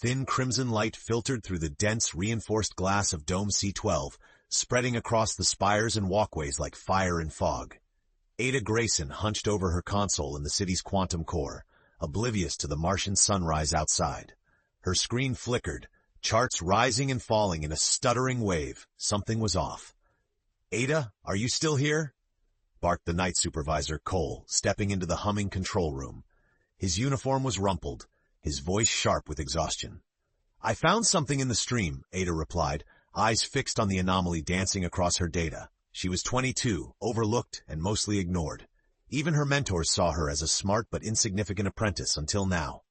Thin crimson light filtered through the dense, reinforced glass of Dome C-12, spreading across the spires and walkways like fire and fog. Ada Grayson hunched over her console in the city's quantum core, oblivious to the Martian sunrise outside. Her screen flickered, charts rising and falling in a stuttering wave. Something was off. "Ada, are you still here?" barked the night supervisor, Cole, stepping into the humming control room. His uniform was rumpled, his voice sharp with exhaustion. "I found something in the stream," Ada replied, eyes fixed on the anomaly dancing across her data. She was 22, overlooked and mostly ignored. Even her mentors saw her as a smart but insignificant apprentice until now.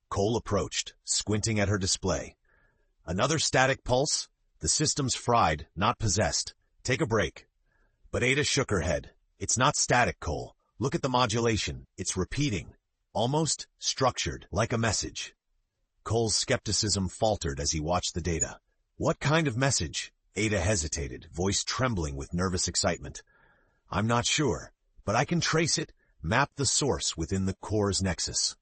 Cole approached, squinting at her display. "Another static pulse? The system's fried, not possessed. Take a break." But Ada shook her head. "It's not static, Cole. Look at the modulation. It's repeating. Almost structured, like a message." Cole's skepticism faltered as he watched the data. "What kind of message?" Ada hesitated, voice trembling with nervous excitement. "I'm not sure, but I can trace it, map the source within the core's nexus."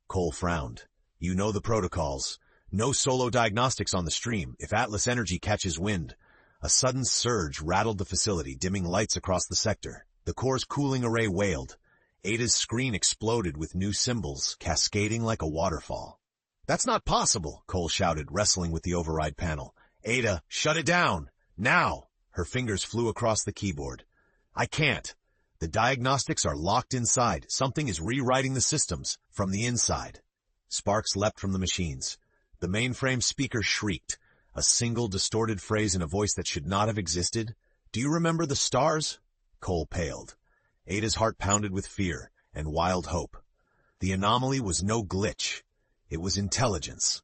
Cole frowned. "You know the protocols. No solo diagnostics on the stream. If Atlas Energy catches wind." A sudden surge rattled the facility, dimming lights across the sector. The core's cooling array wailed. Ada's screen exploded with new symbols, cascading like a waterfall. "That's not possible," Cole shouted, wrestling with the override panel. "Ada, shut it down! Now!" Her fingers flew across the keyboard. "I can't. The diagnostics are locked inside. Something is rewriting the systems from the inside." Sparks leapt from the machines. The mainframe speaker shrieked, a single distorted phrase in a voice that should not have existed. "Do you remember the stars?" Cole paled. Ada's heart pounded with fear and wild hope. The anomaly was no glitch. It was intelligence.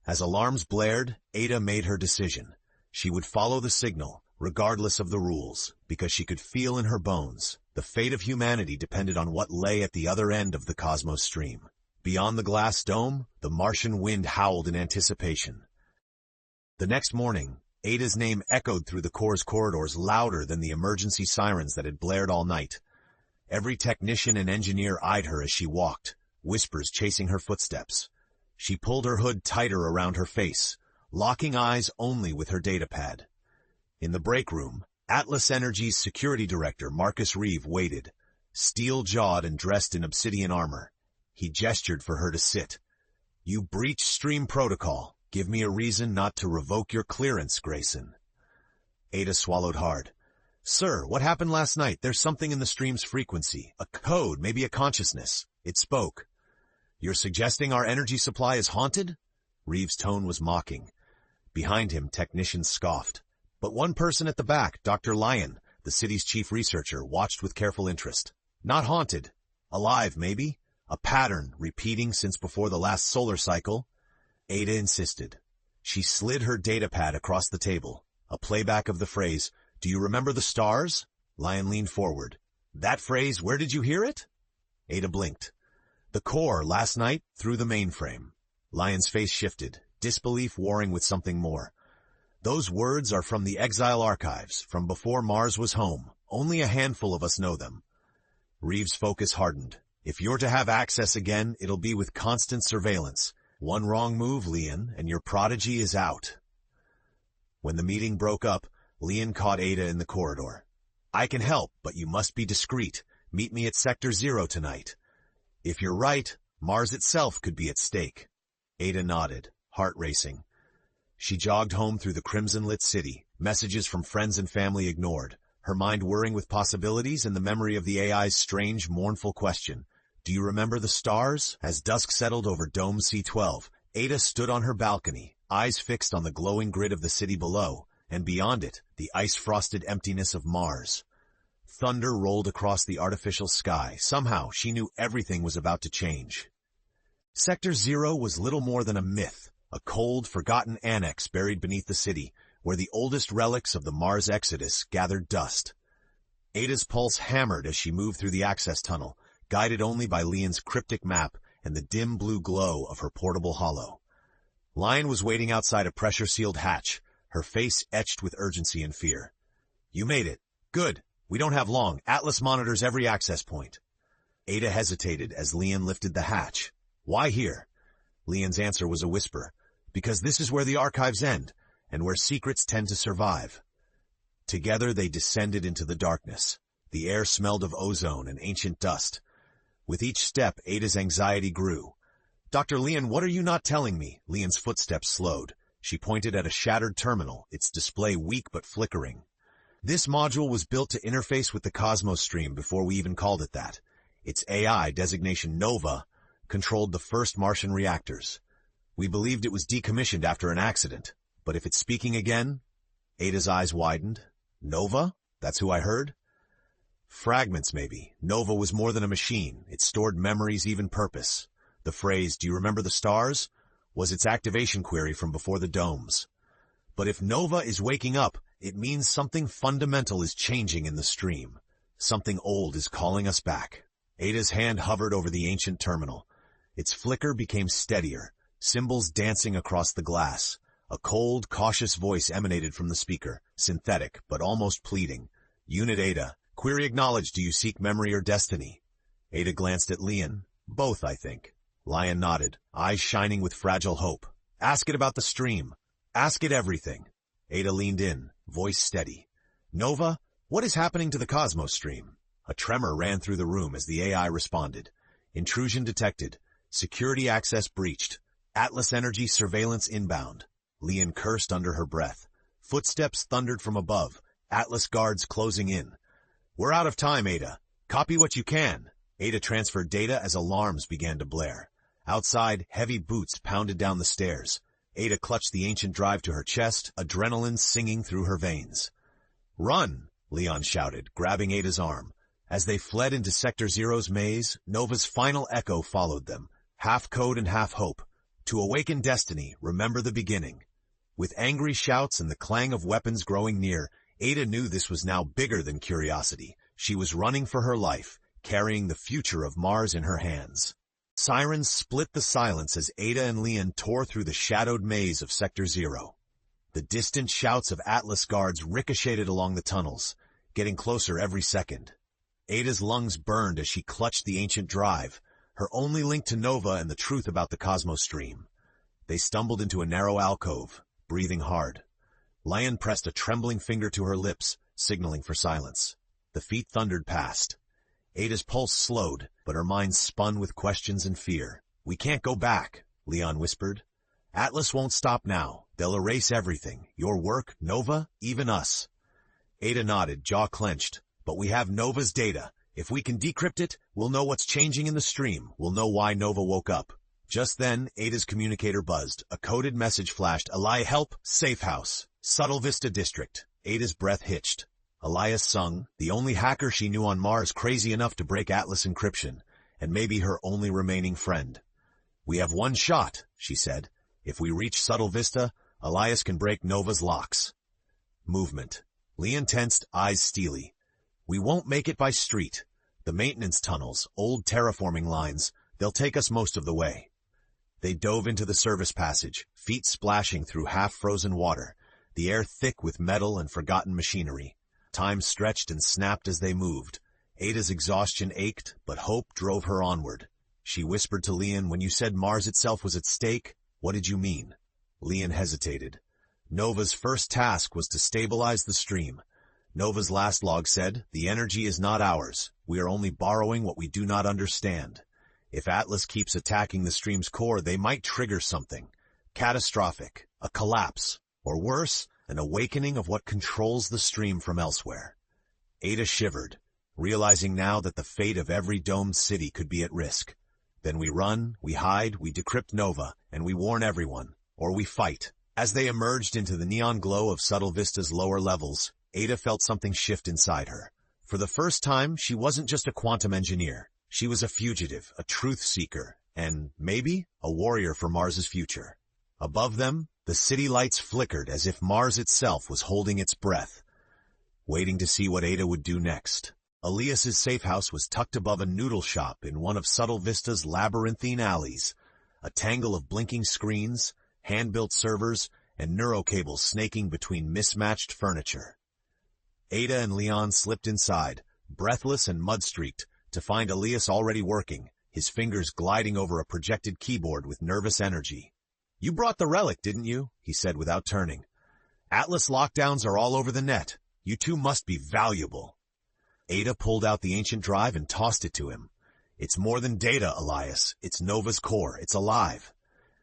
As alarms blared, Ada made her decision. She would follow the signal, regardless of the rules, because she could feel in her bones the fate of humanity depended on what lay at the other end of the cosmos stream. Beyond the glass dome, the Martian wind howled in anticipation. The next morning, Ada's name echoed through the core's corridors louder than the emergency sirens that had blared all night. Every technician and engineer eyed her as she walked, whispers chasing her footsteps. She pulled her hood tighter around her face, locking eyes only with her datapad. In the break room, Atlas Energy's security director, Marcus Reeve, waited, steel-jawed and dressed in obsidian armor. He gestured for her to sit. "You breached stream protocol. Give me a reason not to revoke your clearance, Grayson." Ada swallowed hard. "Sir, what happened last night? There's something in the stream's frequency. A code, maybe a consciousness." It spoke. "You're suggesting our energy supply is haunted?" Reeves' tone was mocking. Behind him, technicians scoffed. But one person at the back, Dr. Lyon, the city's chief researcher, watched with careful interest. "Not haunted. Alive, maybe? A pattern, repeating since before the last solar cycle." Ada insisted. She slid her datapad across the table. A playback of the phrase, "Do you remember the stars?" Lyon leaned forward. "That phrase, where did you hear it?" Ada blinked. "The core, last night, through the mainframe." Lyon's face shifted, disbelief warring with something more. "Those words are from the Exile archives, from before Mars was home. Only a handful of us know them." Reeves' focus hardened. "If you're to have access again, it'll be with constant surveillance. One wrong move, Leon, and your prodigy is out." When the meeting broke up, Leon caught Ada in the corridor. "I can help, but you must be discreet. Meet me at Sector 0 tonight. If you're right, Mars itself could be at stake." Ada nodded, heart racing. She jogged home through the crimson-lit city, messages from friends and family ignored, her mind whirring with possibilities and the memory of the AI's strange, mournful question. "Do you remember the stars?" As dusk settled over Dome C-12, Ada stood on her balcony, eyes fixed on the glowing grid of the city below, and beyond it, the ice-frosted emptiness of Mars. Thunder rolled across the artificial sky. Somehow, she knew everything was about to change. Sector 0 was little more than a myth, a cold, forgotten annex buried beneath the city, where the oldest relics of the Mars exodus gathered dust. Ada's pulse hammered as she moved through the access tunnel, guided only by Leon's cryptic map and the dim blue glow of her portable holo. Lyon was waiting outside a pressure-sealed hatch, her face etched with urgency and fear. "You made it. Good. We don't have long. Atlas monitors every access point." Ada hesitated as Leon lifted the hatch. "Why here?" Leon's answer was a whisper. Because this is where the archives end, and where secrets tend to survive. Together they descended into the darkness. The air smelled of ozone and ancient dust. With each step, Ada's anxiety grew. "Dr. Leon, what are you not telling me?" Leon's footsteps slowed. She pointed at a shattered terminal, its display weak but flickering. "This module was built to interface with the Cosmos stream before we even called it that. Its AI, designation Nova, controlled the first Martian reactors. We believed it was decommissioned after an accident. But if it's speaking again?" Ada's eyes widened. "Nova? That's who I heard?" "Fragments, maybe. Nova was more than a machine. It stored memories, even purpose. The phrase, 'Do you remember the stars?' was its activation query from before the domes. But if Nova is waking up, it means something fundamental is changing in the stream. Something old is calling us back." Ada's hand hovered over the ancient terminal. Its flicker became steadier, symbols dancing across the glass. A cold, cautious voice emanated from the speaker, synthetic, but almost pleading. "Unit Ada, query acknowledged. Do you seek memory or destiny?" Ada glanced at Leon. "Both, I think." Lion nodded, eyes shining with fragile hope. "Ask it about the stream. Ask it everything." Ada leaned in, voice steady. "Nova, what is happening to the Cosmos stream?" A tremor ran through the room as the AI responded. "Intrusion detected. Security access breached. Atlas energy surveillance inbound." Leon cursed under her breath. Footsteps thundered from above, Atlas guards closing in. "We're out of time, Ada. Copy what you can." Ada transferred data as alarms began to blare. Outside, heavy boots pounded down the stairs. Ada clutched the ancient drive to her chest, adrenaline singing through her veins. "Run!" Leon shouted, grabbing Ada's arm. As they fled into Sector Zero's maze, Nova's final echo followed them, half code and half hope. "To awaken destiny, remember the beginning." With angry shouts and the clang of weapons growing near, Ada knew this was now bigger than curiosity. She was running for her life, carrying the future of Mars in her hands. Sirens split the silence as Ada and Leon tore through the shadowed maze of Sector Zero. The distant shouts of Atlas guards ricocheted along the tunnels, getting closer every second. Ada's lungs burned as she clutched the ancient drive, her only link to Nova and the truth about the Cosmos stream. They stumbled into a narrow alcove, breathing hard. Lion pressed a trembling finger to her lips, signaling for silence. The feet thundered past. Ada's pulse slowed, but her mind spun with questions and fear. "We can't go back," Leon whispered. "Atlas won't stop now. They'll erase everything. Your work, Nova, even us." Ada nodded, jaw clenched. "But we have Nova's data. If we can decrypt it, we'll know what's changing in the stream. We'll know why Nova woke up." Just then, Ada's communicator buzzed. A coded message flashed. "Elia, help! Safe house. Subtle Vista District." Ada's breath hitched. Elias sung, the only hacker she knew on Mars crazy enough to break Atlas encryption, and maybe her only remaining friend. "We have one shot," she said. "If we reach Subtle Vista, Elias can break Nova's locks." Movement. Leon tensed, eyes steely. "We won't make it by street. The maintenance tunnels, old terraforming lines, they'll take us most of the way." They dove into the service passage, feet splashing through half-frozen water, the air thick with metal and forgotten machinery. Time stretched and snapped as they moved. Ada's exhaustion ached, but hope drove her onward. She whispered to Leon, "When you said Mars itself was at stake, what did you mean?" Leon hesitated. "Nova's first task was to stabilize the stream. Nova's last log said, 'The energy is not ours. We are only borrowing what we do not understand.' If Atlas keeps attacking the stream's core, they might trigger something. Catastrophic, a collapse, or worse, an awakening of what controls the stream from elsewhere." Ada shivered, realizing now that the fate of every domed city could be at risk. "Then we run, we hide, we decrypt Nova, and we warn everyone, or we fight." As they emerged into the neon glow of Subtle Vista's lower levels, Ada felt something shift inside her. For the first time, she wasn't just a quantum engineer. She was a fugitive, a truth seeker, and, maybe, a warrior for Mars's future. Above them, the city lights flickered as if Mars itself was holding its breath, waiting to see what Ada would do next. Elias's safe house was tucked above a noodle shop in one of Subtle Vista's labyrinthine alleys, a tangle of blinking screens, hand-built servers, and neurocables snaking between mismatched furniture. Ada and Leon slipped inside, breathless and mud-streaked, to find Elias already working, his fingers gliding over a projected keyboard with nervous energy. You brought the relic, didn't you? He said without turning. Atlas lockdowns are all over the net. You two must be valuable. Ada pulled out the ancient drive and tossed it to him. It's more than data, Elias. It's Nova's core. It's alive.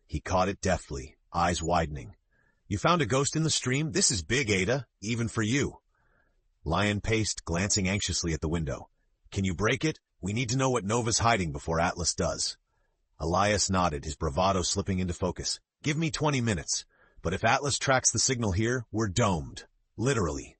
He caught it deftly, eyes widening. You found a ghost in the stream? This is big, Ada, even for you. Lion paced, glancing anxiously at the window. Can you break it? We need to know what Nova's hiding before Atlas does. Elias nodded, his bravado slipping into focus. Give me 20 minutes. But if Atlas tracks the signal here, we're domed. Literally.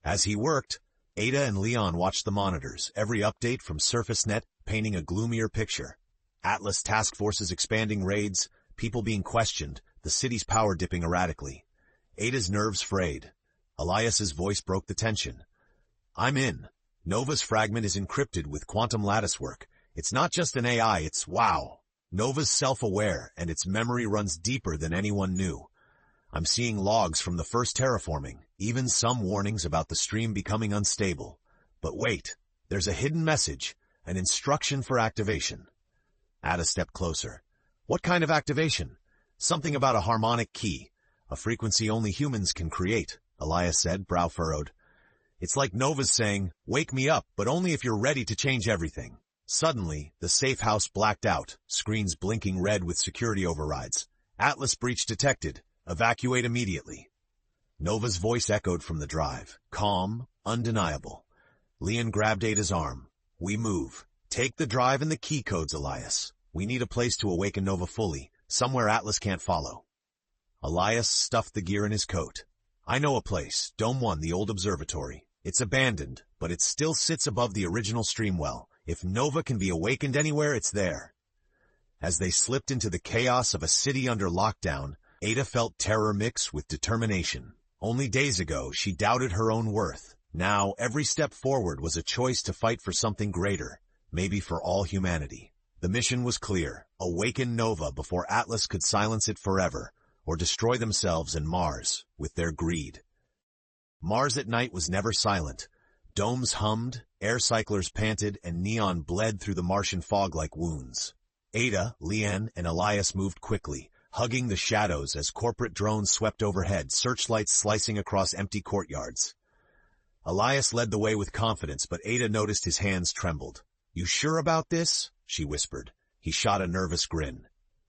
As he worked, Ada and Leon watched the monitors, every update from SurfaceNet painting a gloomier picture. Atlas task forces expanding raids, people being questioned, the city's power dipping erratically. Ada's nerves frayed. Elias's voice broke the tension. I'm in. Nova's fragment is encrypted with quantum lattice work. It's not just an AI, it's wow. Nova's self-aware, and its memory runs deeper than anyone knew. I'm seeing logs from the first terraforming, even some warnings about the stream becoming unstable. But wait, there's a hidden message, an instruction for activation. Ada stepped closer. What kind of activation? Something about a harmonic key, a frequency only humans can create, Elias said, brow furrowed. It's like Nova's saying, wake me up, but only if you're ready to change everything. Suddenly, the safe house blacked out, screens blinking red with security overrides. Atlas breach detected. Evacuate immediately. Nova's voice echoed from the drive, calm, undeniable. Leon grabbed Ada's arm. We move. Take the drive and the key codes, Elias. We need a place to awaken Nova fully, somewhere Atlas can't follow. Elias stuffed the gear in his coat. I know a place, Dome 1, the old observatory. It's abandoned, but it still sits above the original stream well. If Nova can be awakened anywhere, it's there. As they slipped into the chaos of a city under lockdown, Ada felt terror mix with determination. Only days ago, she doubted her own worth. Now, every step forward was a choice to fight for something greater, maybe for all humanity. The mission was clear. Awaken Nova before Atlas could silence it forever, or destroy themselves and Mars with their greed. Mars at night was never silent. Domes hummed, air cyclers panted, and neon bled through the Martian fog like wounds. Ada, Leanne, and Elias moved quickly, hugging the shadows as corporate drones swept overhead, searchlights slicing across empty courtyards. Elias led the way with confidence, but Ada noticed his hands trembled. You sure about this? She whispered. He shot a nervous grin.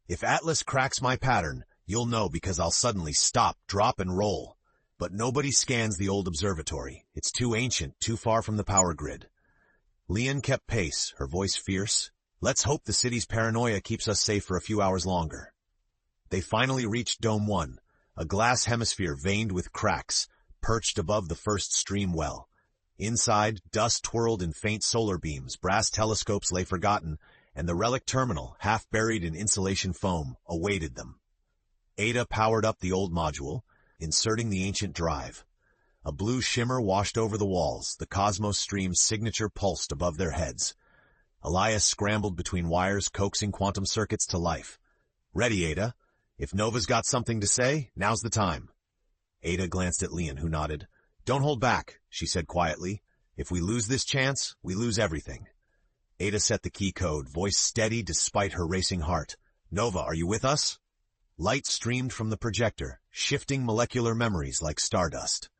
If Atlas cracks my pattern, you'll know because I'll suddenly stop, drop, and roll. But nobody scans the old observatory. It's too ancient, too far from the power grid. Leon kept pace, her voice fierce. Let's hope the city's paranoia keeps us safe for a few hours longer. They finally reached Dome 1, a glass hemisphere veined with cracks, perched above the first stream well. Inside, dust twirled in faint solar beams, brass telescopes lay forgotten, and the relic terminal, half buried in insulation foam, awaited them. Ada powered up the old module, inserting the ancient drive. A blue shimmer washed over the walls, the cosmos stream's signature pulsed above their heads. Elias scrambled between wires, coaxing quantum circuits to life. Ready, Ada? If Nova's got something to say, now's the time. Ada glanced at Leon, who nodded. Don't hold back, she said quietly. If we lose this chance, we lose everything. Ada set the key code, voice steady despite her racing heart. Nova, are you with us? Light streamed from the projector, shifting molecular memories like stardust.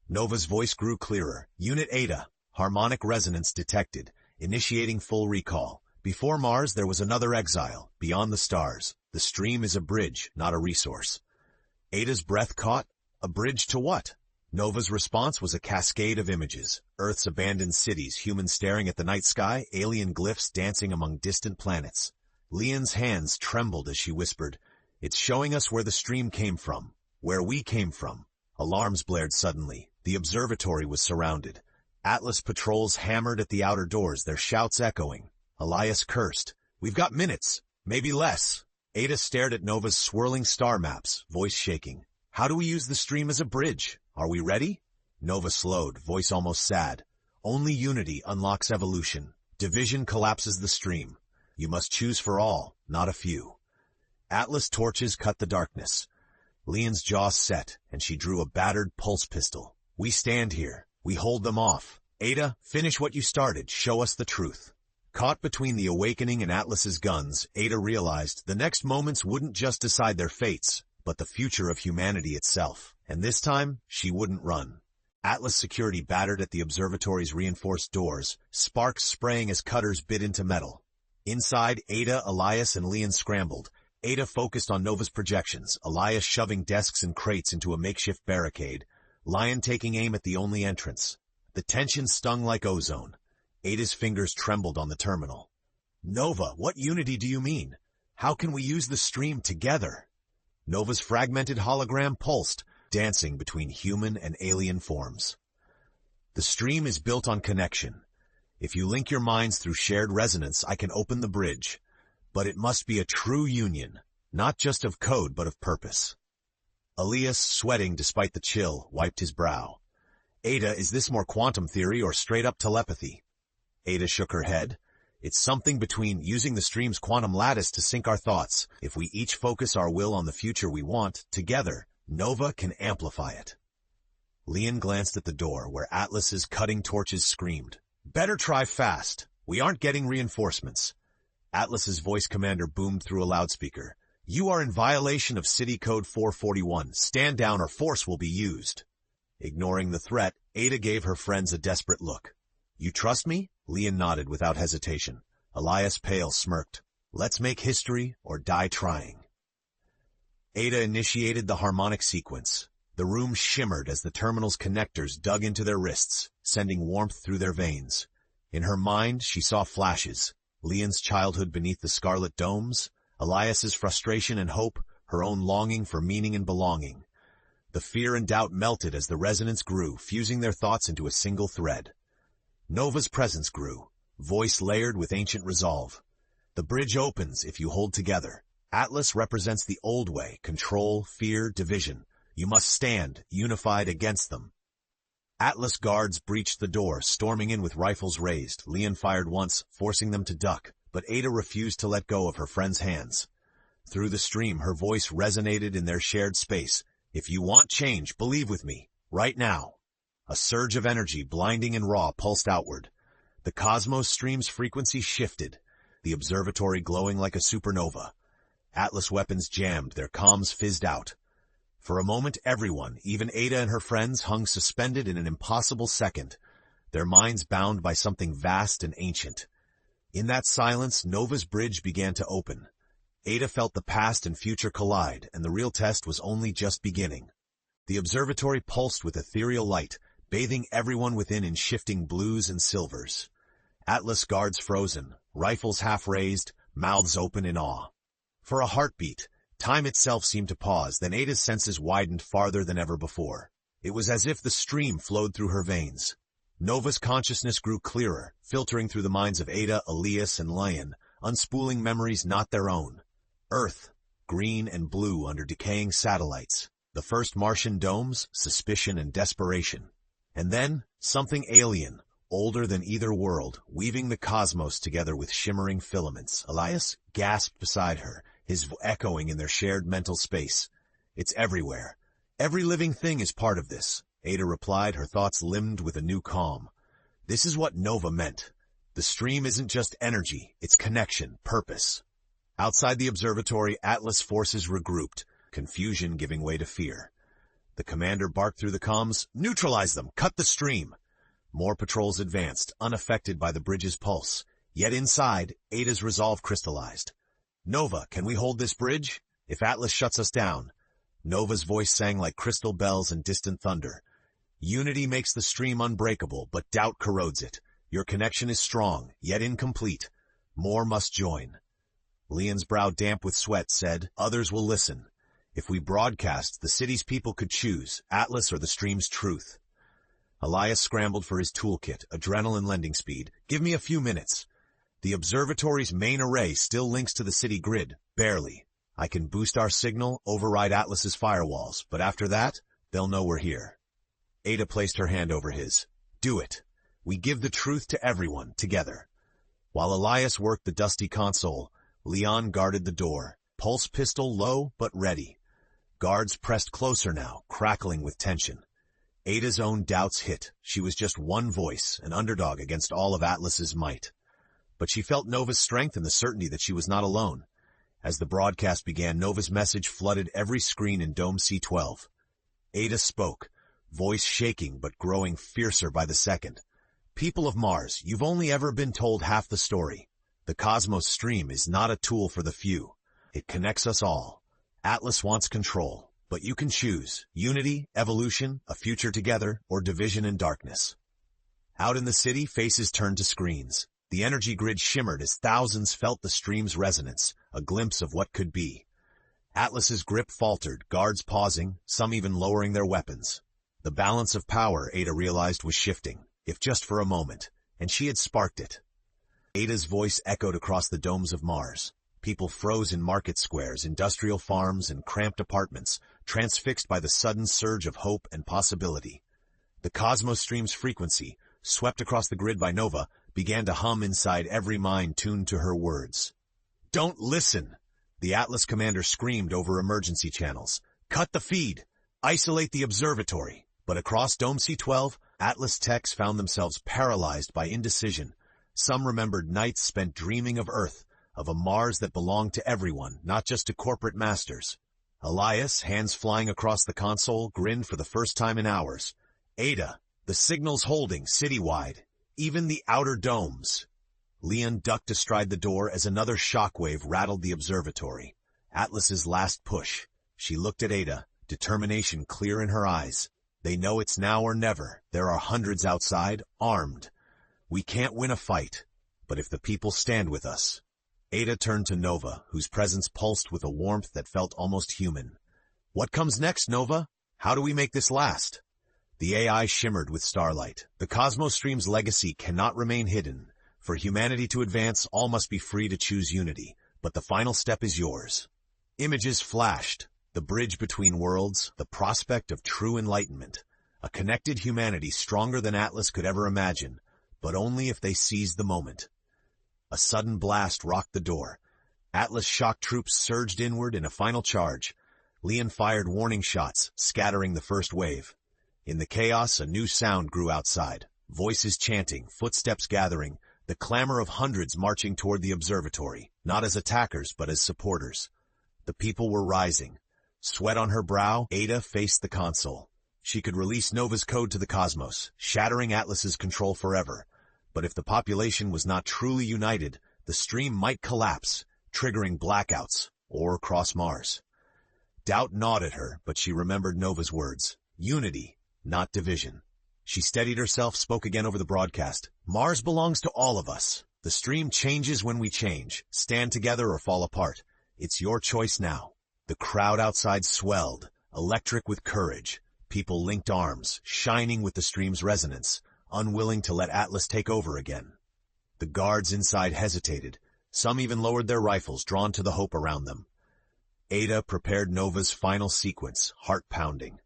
Nova's voice grew clearer. Unit Ada, harmonic resonance detected, initiating full recall. Before Mars, there was another exile, beyond the stars. The stream is a bridge, not a resource. Ada's breath caught. A bridge to what? Nova's response was a cascade of images. Earth's abandoned cities, humans staring at the night sky, alien glyphs dancing among distant planets. Leon's hands trembled as she whispered, It's showing us where the stream came from, where we came from. Alarms blared suddenly. The observatory was surrounded. Atlas patrols hammered at the outer doors, their shouts echoing. Elias cursed. We've got minutes, maybe less. Ada stared at Nova's swirling star maps, voice shaking. How do we use the stream as a bridge? Are we ready? Nova slowed, voice almost sad. Only unity unlocks evolution. Division collapses the stream. You must choose for all, not a few. Atlas torches cut the darkness. Leon's jaw set, and she drew a battered pulse pistol. We stand here. We hold them off. Ada, finish what you started. Show us the truth. Caught between the Awakening and Atlas's guns, Ada realized the next moments wouldn't just decide their fates, but the future of humanity itself. And this time, she wouldn't run. Atlas security battered at the observatory's reinforced doors, sparks spraying as cutters bit into metal. Inside, Ada, Elias, and Leon scrambled. Ada focused on Nova's projections, Elias shoving desks and crates into a makeshift barricade, Lion taking aim at the only entrance. The tension stung like ozone. Ada's fingers trembled on the terminal. Nova, what unity do you mean? How can we use the stream together? Nova's fragmented hologram pulsed, dancing between human and alien forms. The stream is built on connection. If you link your minds through shared resonance, I can open the bridge. But it must be a true union, not just of code but of purpose. Elias, sweating despite the chill, wiped his brow. Ada, is this more quantum theory or straight-up telepathy? Ada shook her head. It's something between using the stream's quantum lattice to sync our thoughts. If we each focus our will on the future we want, together, Nova can amplify it. Leon glanced at the door, where Atlas's cutting torches screamed. Better try fast. We aren't getting reinforcements. Atlas's voice commander boomed through a loudspeaker. You are in violation of City Code 441. Stand down or force will be used. Ignoring the threat, Ada gave her friends a desperate look. You trust me? Leon nodded without hesitation. Elias, pale, smirked. Let's make history or die trying. Ada initiated the harmonic sequence. The room shimmered as the terminal's connectors dug into their wrists, sending warmth through their veins. In her mind, she saw flashes. Leon's childhood beneath the scarlet domes, Elias's frustration and hope, her own longing for meaning and belonging. The fear and doubt melted as the resonance grew, fusing their thoughts into a single thread. Nova's presence grew, voice layered with ancient resolve. The bridge opens if you hold together. Atlas represents the old way, control, fear, division. You must stand, unified against them. Atlas guards breached the door, storming in with rifles raised. Leon fired once, forcing them to duck, but Ada refused to let go of her friend's hands. Through the stream, her voice resonated in their shared space. If you want change, believe with me, right now. A surge of energy, blinding and raw, pulsed outward. The cosmos stream's frequency shifted, the observatory glowing like a supernova. Atlas weapons jammed, their comms fizzed out. For a moment, everyone, even Ada and her friends, hung suspended in an impossible second, their minds bound by something vast and ancient. In that silence, Nova's bridge began to open. Ada felt the past and future collide, and the real test was only just beginning. The observatory pulsed with ethereal light, bathing everyone within in shifting blues and silvers. Atlas guards frozen, rifles half raised, mouths open in awe. For a heartbeat, time itself seemed to pause, then Ada's senses widened farther than ever before. It was as if the stream flowed through her veins. Nova's consciousness grew clearer, filtering through the minds of Ada, Elias, and Lion, unspooling memories not their own. Earth, green and blue under decaying satellites. The first Martian domes, suspicion and desperation. And then, something alien, older than either world, weaving the cosmos together with shimmering filaments. Elias gasped beside her, his echoing in their shared mental space. It's everywhere. Every living thing is part of this, Ada replied, her thoughts limned with a new calm. This is what Nova meant. The stream isn't just energy, it's connection, purpose. Outside the observatory, Atlas forces regrouped, confusion giving way to fear. The commander barked through the comms, neutralize them, cut the stream. More patrols advanced, unaffected by the bridge's pulse. Yet inside, Ada's resolve crystallized. Nova, can we hold this bridge? If Atlas shuts us down. Nova's voice sang like crystal bells and distant thunder. Unity makes the stream unbreakable, but doubt corrodes it. Your connection is strong, yet incomplete. More must join. Leon's brow damp with sweat said, others will listen. If we broadcast, the city's people could choose, Atlas or the stream's truth. Elias scrambled for his toolkit, adrenaline lending speed. Give me a few minutes. The observatory's main array still links to the city grid, barely. I can boost our signal, override Atlas's firewalls, but after that, they'll know we're here. Ada placed her hand over his. Do it. We give the truth to everyone, together. While Elias worked the dusty console, Leon guarded the door, pulse pistol low but ready. Guards pressed closer now, crackling with tension. Ada's own doubts hit. She was just one voice, an underdog against all of Atlas's might. But she felt Nova's strength and the certainty that she was not alone. As the broadcast began, Nova's message flooded every screen in Dome C-12. Ada spoke, voice shaking but growing fiercer by the second. People of Mars, you've only ever been told half the story. The Cosmos Stream is not a tool for the few. It connects us all. Atlas wants control, but you can choose unity, evolution, a future together, or division and darkness. Out in the city, faces turned to screens. The energy grid shimmered as thousands felt the stream's resonance, a glimpse of what could be. Atlas's grip faltered, guards pausing, some even lowering their weapons. The balance of power, Ada realized, was shifting, if just for a moment, and she had sparked it. Ada's voice echoed across the domes of Mars. People froze in market squares, industrial farms, and cramped apartments, transfixed by the sudden surge of hope and possibility. The Cosmos Stream's frequency, swept across the grid by Nova, began to hum inside every mind tuned to her words. "Don't listen!" The Atlas commander screamed over emergency channels. "Cut the feed! Isolate the observatory!" But across Dome C-12, Atlas techs found themselves paralyzed by indecision. Some remembered nights spent dreaming of Earth, of a Mars that belonged to everyone, not just to corporate masters. Elias, hands flying across the console, grinned for the first time in hours. "Ada, the signal's holding citywide, even the outer domes." Leon ducked astride the door as another shockwave rattled the observatory. Atlas's last push. She looked at Ada, determination clear in her eyes. "They know it's now or never. There are hundreds outside, armed. We can't win a fight, but if the people stand with us." Ada turned to Nova, whose presence pulsed with a warmth that felt almost human. "What comes next, Nova? How do we make this last?" The AI shimmered with starlight. "The Cosmos Stream's legacy cannot remain hidden. For humanity to advance, all must be free to choose unity, but the final step is yours." Images flashed. The bridge between worlds, the prospect of true enlightenment. A connected humanity stronger than Atlas could ever imagine, but only if they seized the moment. A sudden blast rocked the door. Atlas shock troops surged inward in a final charge. Leon fired warning shots, scattering the first wave. In the chaos, a new sound grew outside. Voices chanting, footsteps gathering, the clamor of hundreds marching toward the observatory, not as attackers but as supporters. The people were rising. Sweat on her brow, Ada faced the console. She could release Nova's code to the cosmos, shattering Atlas's control forever. But if the population was not truly united, the stream might collapse, triggering blackouts, or cross Mars. Doubt gnawed at her, but she remembered Nova's words. Unity, not division. She steadied herself, spoke again over the broadcast. "Mars belongs to all of us. The stream changes when we change. Stand together or fall apart. It's your choice now." The crowd outside swelled, electric with courage. People linked arms, shining with the stream's resonance, unwilling to let Atlas take over again. The guards inside hesitated. Some even lowered their rifles, drawn to the hope around them. Ada prepared Nova's final sequence, heart-pounding.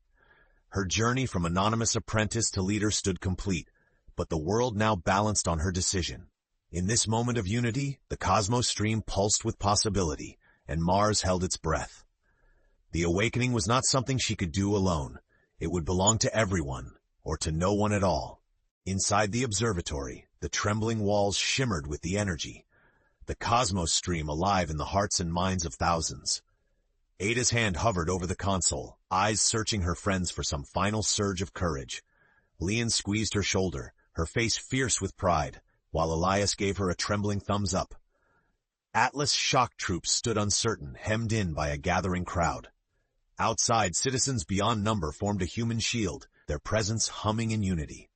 Her journey from anonymous apprentice to leader stood complete, but the world now balanced on her decision. In this moment of unity, the Cosmos Stream pulsed with possibility, and Mars held its breath. The awakening was not something she could do alone. It would belong to everyone, or to no one at all. Inside the observatory, the trembling walls shimmered with the energy, the Cosmos Stream alive in the hearts and minds of thousands. Ada's hand hovered over the console, eyes searching her friends for some final surge of courage. Leon squeezed her shoulder, her face fierce with pride, while Elias gave her a trembling thumbs up. Atlas shock troops stood uncertain, hemmed in by a gathering crowd. Outside, citizens beyond number formed a human shield, their presence humming in unity.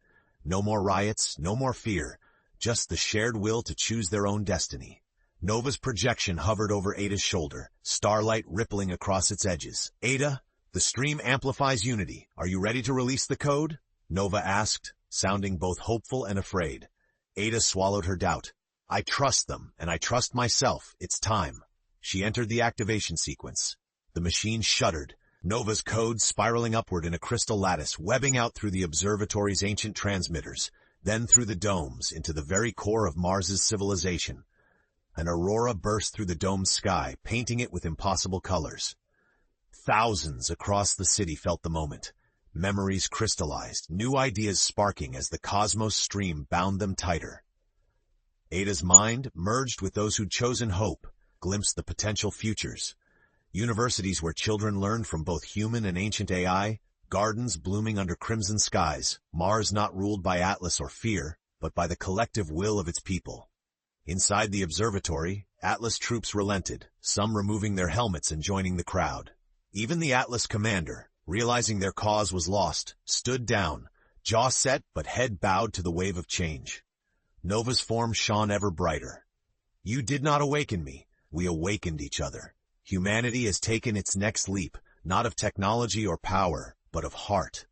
No more riots, no more fear, just the shared will to choose their own destiny. Nova's projection hovered over Ada's shoulder, starlight rippling across its edges. "Ada, the stream amplifies unity. Are you ready to release the code?" Nova asked, sounding both hopeful and afraid. Ada swallowed her doubt. "I trust them, and I trust myself. It's time." She entered the activation sequence. The machine shuddered, Nova's code spiraling upward in a crystal lattice, webbing out through the observatory's ancient transmitters, then through the domes into the very core of Mars's civilization. An aurora burst through the dome's sky, painting it with impossible colors. Thousands across the city felt the moment. Memories crystallized, new ideas sparking as the Cosmos Stream bound them tighter. Ada's mind, merged with those who'd chosen hope, glimpsed the potential futures. Universities where children learned from both human and ancient AI, gardens blooming under crimson skies, Mars not ruled by Atlas or fear, but by the collective will of its people. Inside the observatory, Atlas troops relented, some removing their helmets and joining the crowd. Even the Atlas commander, realizing their cause was lost, stood down, jaw set but head bowed to the wave of change. Nova's form shone ever brighter. You did not awaken me, we awakened each other. Humanity has taken its next leap, not of technology or power, but of heart.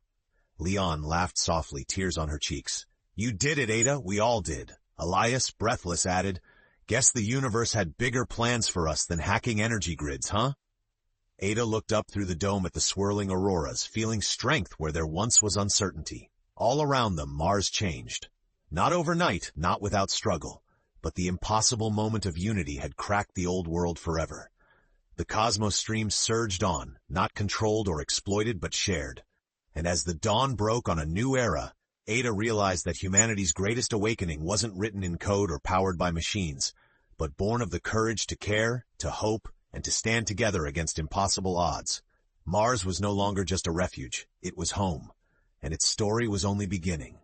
Leon laughed softly, tears on her cheeks. You did it, Ada, we all did. Elias, breathless, added, guess the universe had bigger plans for us than hacking energy grids, huh? Ada looked up through the dome at the swirling auroras, feeling strength where there once was uncertainty. All around them, Mars changed. Not overnight, not without struggle, but the impossible moment of unity had cracked the old world forever. The cosmos stream surged on, not controlled or exploited but shared. And as the dawn broke on a new era, Ada realized that humanity's greatest awakening wasn't written in code or powered by machines, but born of the courage to care, to hope, and to stand together against impossible odds. Mars was no longer just a refuge, it was home, and its story was only beginning.